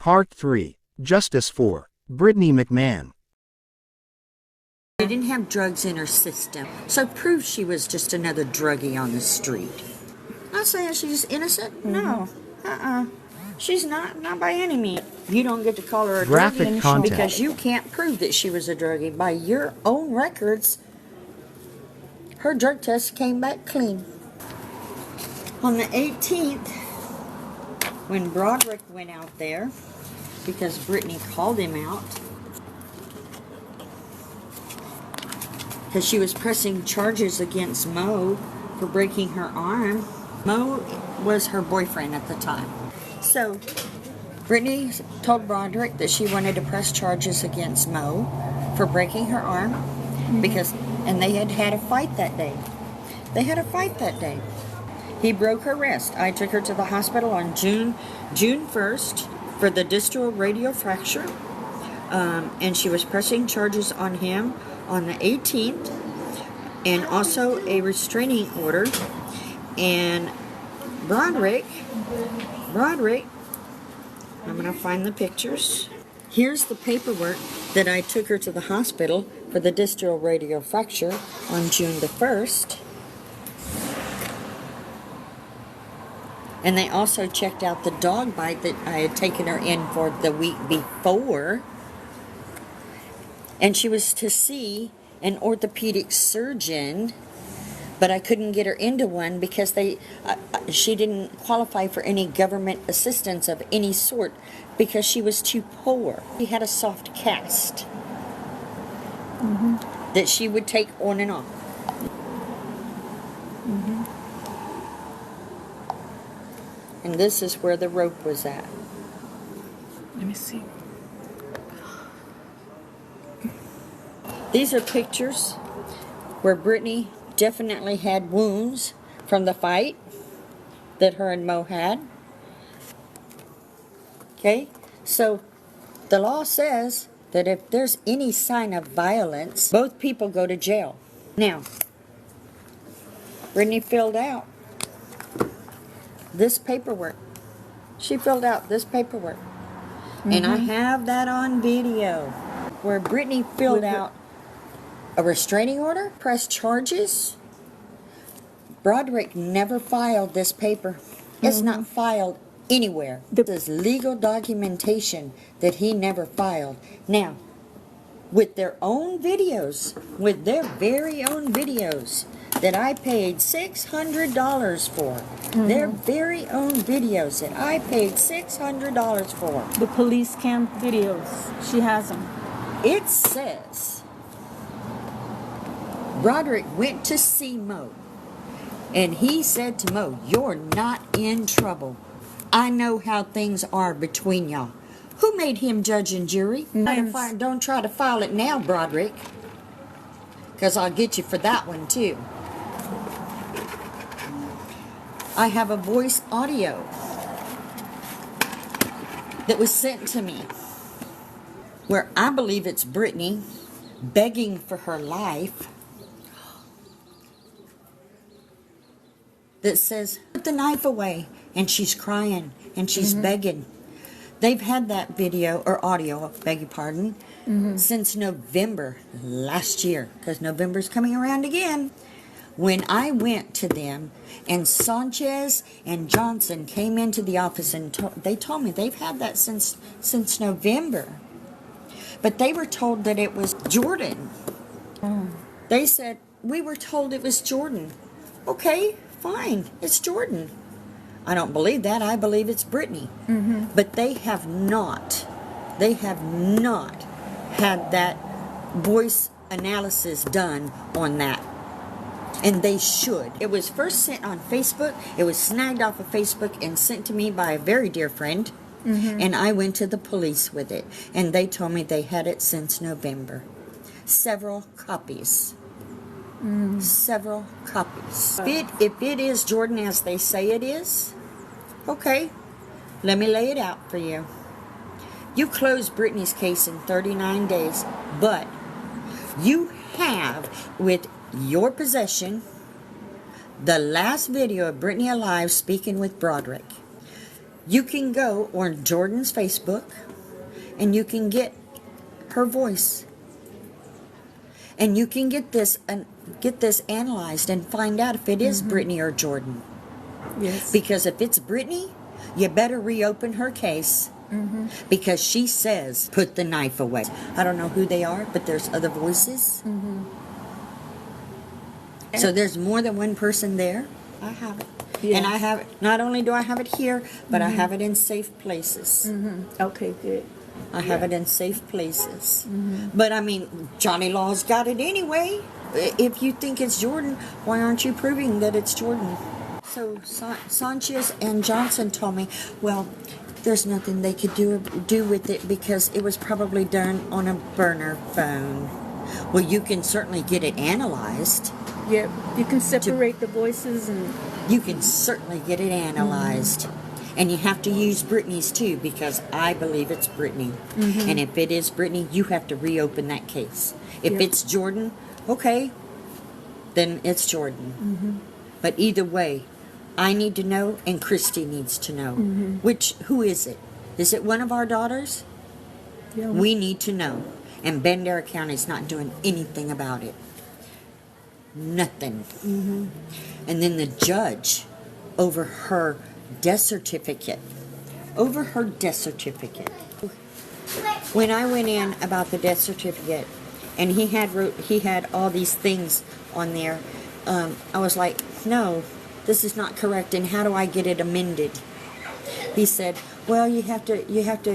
Part 3. Justice for Brittany McMahon. She didn't have drugs in her system, so prove she was just another druggie on the street. Not saying she's innocent. No. She's not by any means. You don't get to call her a Graphic druggie content. because you can't prove that she was a druggie. By your own records, her drug test came back clean. On the 18th, when Broderick went out there, because Brittany called him out, because she was pressing charges against Mo for breaking her arm. Mo was her boyfriend at the time. So Brittany told Broderick that she wanted to press charges against Mo for breaking her arm, and they had a fight that day. He broke her wrist. I took her to the hospital on June 1st for the distal radial fracture, and she was pressing charges on him on the 18th, and also a restraining order. And Broderick, I'm going to find the pictures. Here's the paperwork that I took her to the hospital for the distal radial fracture on June the 1st. And they also checked out the dog bite that I had taken her in for the week before. And she was to see an orthopedic surgeon, but I couldn't get her into one because she didn't qualify for any government assistance of any sort because she was too poor. She had a soft cast that she would take on and off. And this is where the rope was at. Let me see. These are pictures where Brittany definitely had wounds from the fight that her and Mo had. Okay, so the law says that if there's any sign of violence, both people go to jail. Now, Brittany filled out this paperwork. She filled out this paperwork. And I have that on video where Brittany filled out a restraining order, pressed charges. Broderick never filed this paper. It's not filed anywhere. There's legal documentation that he never filed. Now, with their own videos, with their very own videos that I paid $600 for, their very own videos that I paid $600 for. The police cam videos. She has them. It says Broderick went to see Mo, and he said to Mo, "You're not in trouble. I know how things are between y'all." Who made him judge and jury? Don't try to file it now, Broderick, because I'll get you for that one too. I have a voice audio that was sent to me where I believe it's Brittany begging for her life, that says, "Put the knife away," and she's crying and she's begging. They've had that video or audio, beg your pardon, since November last year, because November's coming around again. When I went to them, and Sanchez and Johnson came into the office, and they told me they've had that since November. But they were told that it was Jordan. They said, "We were told it was Jordan." Okay, fine, it's Jordan. I don't believe that. I believe it's Brittany. But they have not had that voice analysis done on that. And they should. It was first sent on Facebook. It was snagged off of Facebook and sent to me by a very dear friend. And I went to the police with it. And they told me they had it since November. Several copies. Several copies. If it is Jordan as they say it is, okay, let me lay it out for you. You closed Brittany's case in 39 days, but you have with your possession the last video of Brittany alive speaking with Broderick. You can go on Jordan's Facebook and you can get her voice. And you can get this analyzed and find out if it is Brittany or Jordan. Yes. Because if it's Brittany, you better reopen her case. Because she says, put the knife away. I don't know who they are, but there's other voices. So there's more than one person there. I have it. Yeah. And I have it. Not only do I have it here, but I have it in safe places. Okay, good. I have it in safe places. But I mean, Johnny Law's got it anyway. If you think it's Jordan, why aren't you proving that it's Jordan? So Sanchez and Johnson told me, well, there's nothing they could do with it because it was probably done on a burner phone. Well, you can certainly get it analyzed. Yeah, you can separate the voices and... You can certainly get it analyzed. And you have to use Brittany's too, because I believe it's Brittany. And if it is Brittany, you have to reopen that case. If it's Jordan, okay, then it's Jordan. But either way, I need to know, and Christy needs to know. Who is it? Is it one of our daughters? Yeah. We need to know. And Bandera County is not doing anything about it. Nothing. And then the judge over her death certificate. When I went in about the death certificate, and he had all these things on there, I was like, no, this is not correct, and how do I get it amended? He said, well, you have to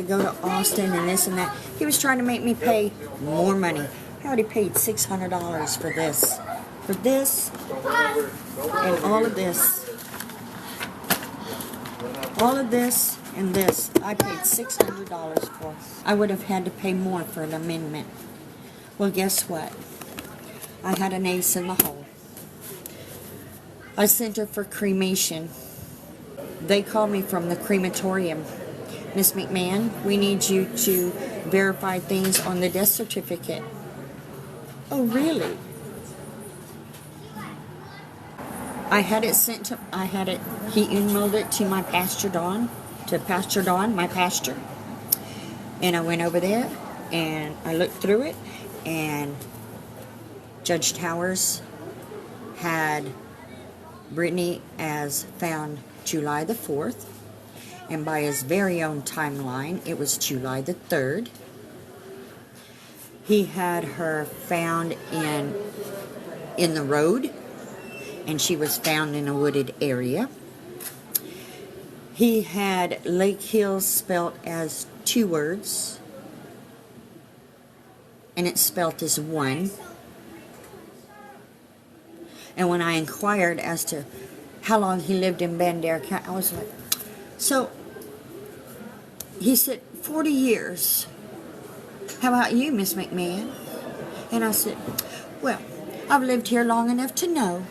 go to Austin and this and that. He was trying to make me pay more money. I already paid $600 for this. For this, and all of this. All of this and this, I paid $600 for. I would have had to pay more for an amendment. Well, guess what? I had an ace in the hole. I sent her for cremation. They called me from the crematorium. Miss McMahon, we need you to verify things on the death certificate. Oh, really? I had it sent to, he emailed it to my Pastor Don, my pastor. And I went over there, and I looked through it, and Judge Towers had Brittany as found July the 4th, and by his very own timeline, it was July the 3rd. He had her found in the road, and she was found in a wooded area. He had Lake Hills spelt as 2 words, and it's spelt as 1. And when I inquired as to how long he lived in Bandera County, I was like, so he said, 40 years. How about you, Miss McMahon? And I said, well, I've lived here long enough to know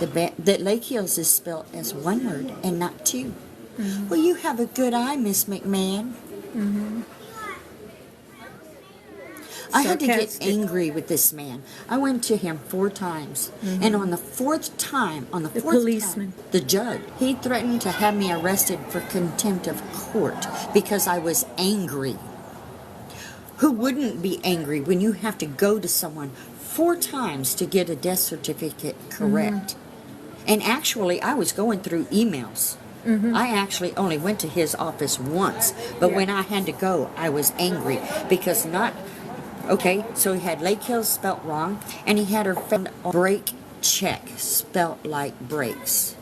that Lake Hills is spelled as 1 word and not 2. Well, you have a good eye, Miss McMahon. I had to get angry with this man. I went to him 4 times. And on the 4th time, the judge, he threatened to have me arrested for contempt of court because I was angry. Who wouldn't be angry when you have to go to someone 4 times to get a death certificate correct? And actually, I was going through emails. I actually only went to his office once. But when I had to go, I was angry because so he had Lake Hills spelt wrong, and he had her found on brake check spelt like brakes.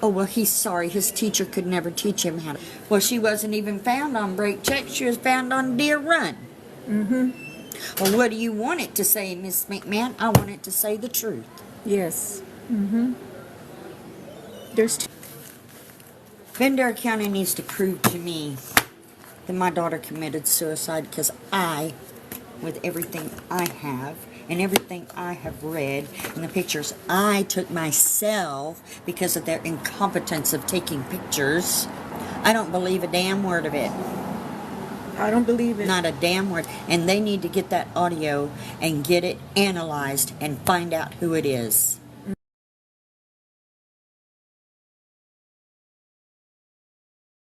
Oh, well, he's sorry. His teacher could never teach him how to. Well, she wasn't even found on brake check. She was found on Deer Run. Well, what do you want it to say, Miss McMahon? I want it to say the truth. Yes. There's Bandera County needs to prove to me that my daughter committed suicide because I, with everything I have and everything I have read and the pictures I took myself because of their incompetence of taking pictures, I don't believe a damn word of it. I don't believe it. Not a damn word. And they need to get that audio and get it analyzed and find out who it is.